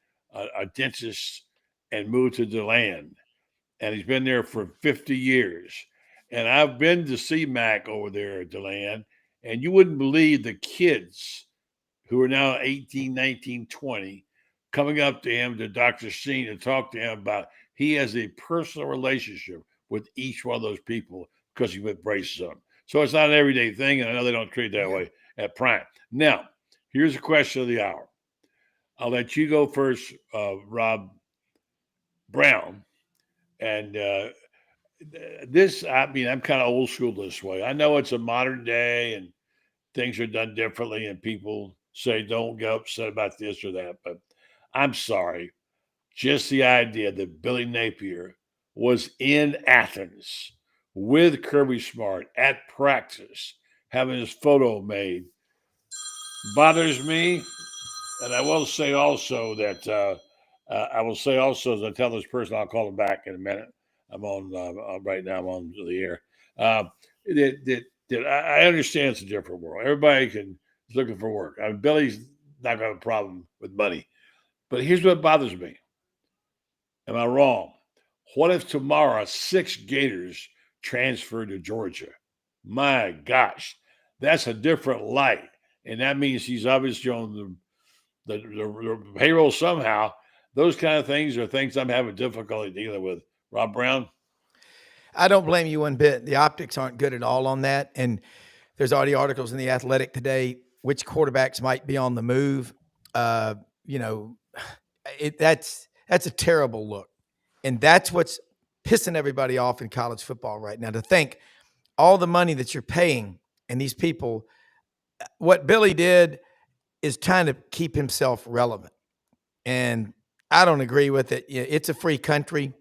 dentist and moved to DeLand, and he's been there for 50 years. And I've been to see Mac over there at DeLand, and you wouldn't believe the kids who are now 18, 19, 20 coming up to him, to Dr. Steen, to talk to him about he has a personal relationship with each one of those people because he put braces on. So it's not an everyday thing, and I know they don't treat it that way at Prime. Now, here's the question of the hour. I'll let you go first, Rob Brown. And I'm kind of old school this way. I know it's a modern day and things are done differently, and people say don't get upset about this or that. But I'm sorry. Just the idea that Billy Napier was in Athens with Kirby Smart at practice, having his photo made, bothers me. And I will say also that as I tell this person, I'll call him back in a minute. I'm on right now. I'm on the air. I understand it's a different world. Everybody is looking for work. Billy's not going to have a problem with money. But here's what bothers me. Am I wrong? What if tomorrow 6 Gators transfer to Georgia? My gosh, that's a different light. And that means he's obviously on the payroll somehow. Those kind of things are things I'm having difficulty dealing with. Rob Brown? I don't blame you one bit. The optics aren't good at all on that. And there's already articles in The Athletic today, which quarterbacks might be on the move. That's a terrible look. And that's what's pissing everybody off in college football right now, to think all the money that you're paying and these people, what Billy did is trying to keep himself relevant. And I don't agree with it. It's a free country,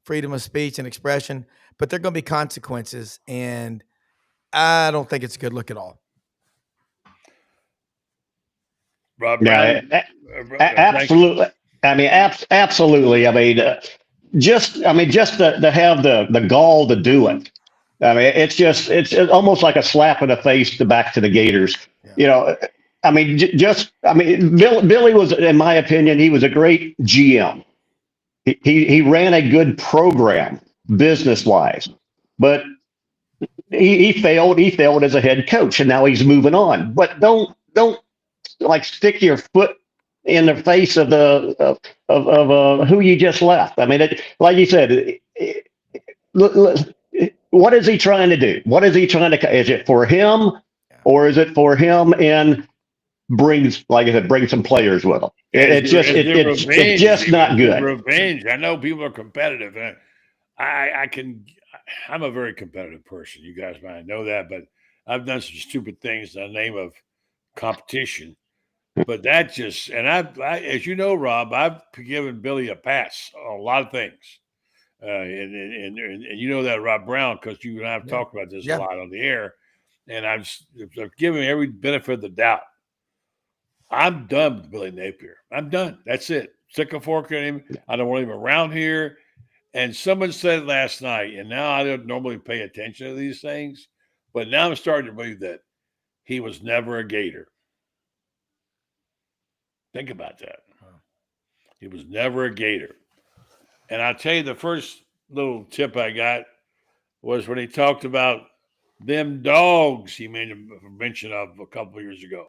freedom of speech and expression, but there are going to be consequences. And I don't think it's a good look at all. Rob Brown? Absolutely. Absolutely. Just to have the gall to do it. It's almost like a slap in the face back to the Gators. Yeah. Billy was, in my opinion, he was a great GM. He ran a good program business wise, but he failed. He failed as a head coach, and now he's moving on. But don't like stick your foot in the face of who you just left. Like you said, what is he trying to do? What is he trying to? Is it for him, or is it for him and bring some players with him? It's just not good. Revenge. I know people are competitive, and I'm a very competitive person. You guys might know that, but I've done some stupid things in the name of competition. But that just, and I, as you know, Rob, I've given Billy a pass on a lot of things. And you know that, Rob Brown, because you and I have talked about this a lot on the air. And I've given him every benefit of the doubt. I'm done with Billy Napier. I'm done. That's it. Stick a fork in him. I don't want him around here. And someone said last night, and now I don't normally pay attention to these things, but now I'm starting to believe that he was never a Gator. Think about that. He was never a Gator. And I'll tell you, the first little tip I got was when he talked about them dogs he made a mention of a couple of years ago.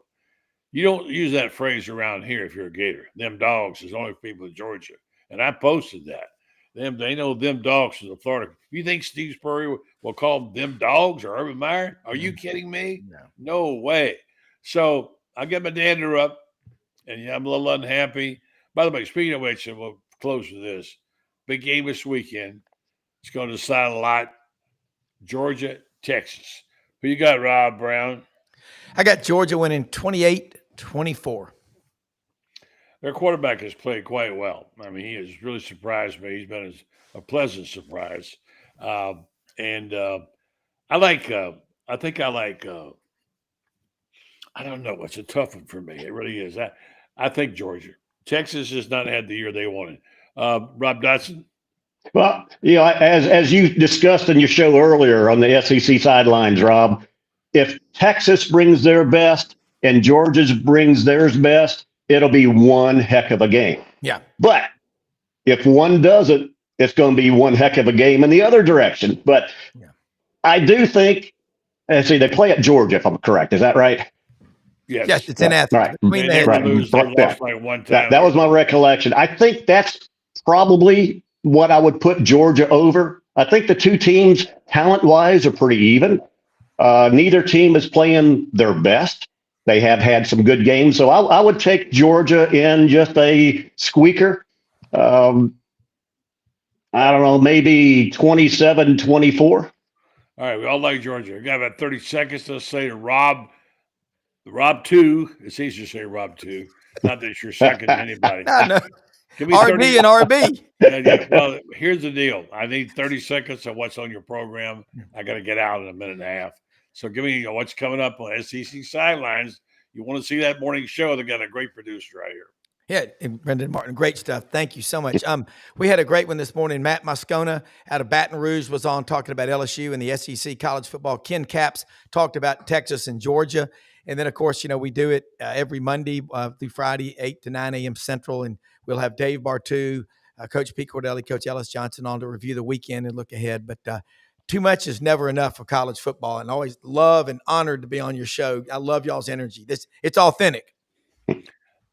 You don't use that phrase around here if you're a Gator. Them dogs is only people in Georgia. And I posted that. They know them dogs from Florida. You think Steve Spurrier will call them dogs or Urban Meyer? Are you kidding me? No way. So I get my dander up, and I'm a little unhappy. By the way, speaking of which, and we'll close with this. Big game this weekend. It's going to decide a lot. Georgia, Texas. Who you got, Rob Brown? I got Georgia winning 28-24. Their quarterback has played quite well. I mean, he has really surprised me. He's been a pleasant surprise. I think I like, I don't know. It's a tough one for me. It really is. I think Georgia. Texas has not had the year they wanted. Rob Dotson? Well, as you discussed in your show earlier on the SEC sidelines, Rob, if Texas brings their best and Georgia brings theirs best, it'll be one heck of a game. Yeah. But if one doesn't, it's going to be one heck of a game in the other direction. But I do think, they play at Georgia, if I'm correct. Is that right? Yes, it's in Athens. Right. That was my recollection. I think that's probably what I would put Georgia over. I think the two teams, talent-wise, are pretty even. Neither team is playing their best. They have had some good games. So I would take Georgia in just a squeaker. I don't know, maybe 27-24. All right, we all like Georgia. We got about 30 seconds to say to Rob 2. It's easy to say Rob 2. Not that you're second to anybody. No. Give me RB and RB. Yeah. Well, here's the deal. I need 30 seconds of what's on your program. I got to get out in a minute and a half. So give me what's coming up on SEC sidelines. You want to see that morning show? They got a great producer right here. Yeah, and Brenden Martin, great stuff. Thank you so much. We had a great one this morning. Matt Moscona out of Baton Rouge was on talking about LSU and the SEC college football. Ken Capps talked about Texas and Georgia. And then, of course, we do it every Monday through Friday, 8 to 9 a.m. Central. And we'll have Dave Bartu, Coach Pete Cordelli, Coach Ellis Johnson on to review the weekend and look ahead. But too much is never enough for college football. And always love and honored to be on your show. I love y'all's energy. It's authentic.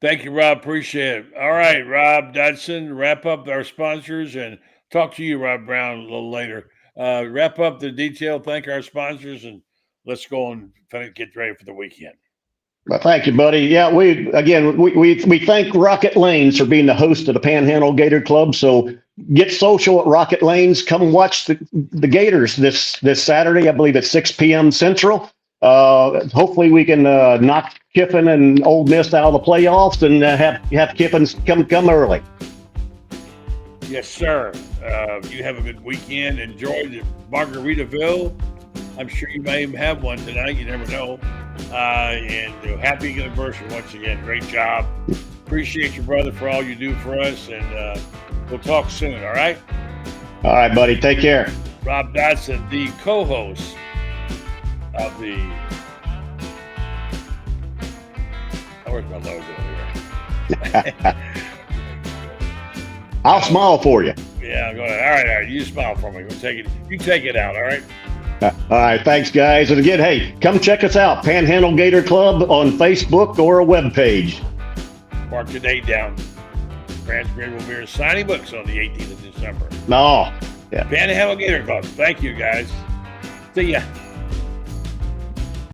Thank you, Rob. Appreciate it. All right, Rob Dodson, wrap up our sponsors and talk to you, Rob Brown, a little later. Wrap up the detail, thank our sponsors, and let's go and get ready for the weekend. Well, thank you, buddy. Yeah, we thank Rocket Lanes for being the host of the Panhandle Gator Club. So get social at Rocket Lanes. Come watch the Gators this Saturday. I believe at 6 p.m. Central. Hopefully we can knock Kiffin and Ole Miss out of the playoffs and have Kiffin come early. Yes, sir. You have a good weekend. Enjoy the Margaritaville. I'm sure you may even have one tonight. You never know. And happy anniversary once again. Great job. Appreciate you, brother, for all you do for us. And we'll talk soon, all right? All right, buddy. Take care. Rob Dodson, the co-host of the... where's my logo here? I'll smile for you. Yeah, go ahead. All right. You smile for me. You take it out, all right? All right. Thanks, guys. And again, hey, come check us out. Panhandle Gator Club on Facebook or a webpage. Mark the date down. Ransbury will be signing books on the 18th of December. No. Yeah. Panhandle Gator Club. Thank you, guys. See ya.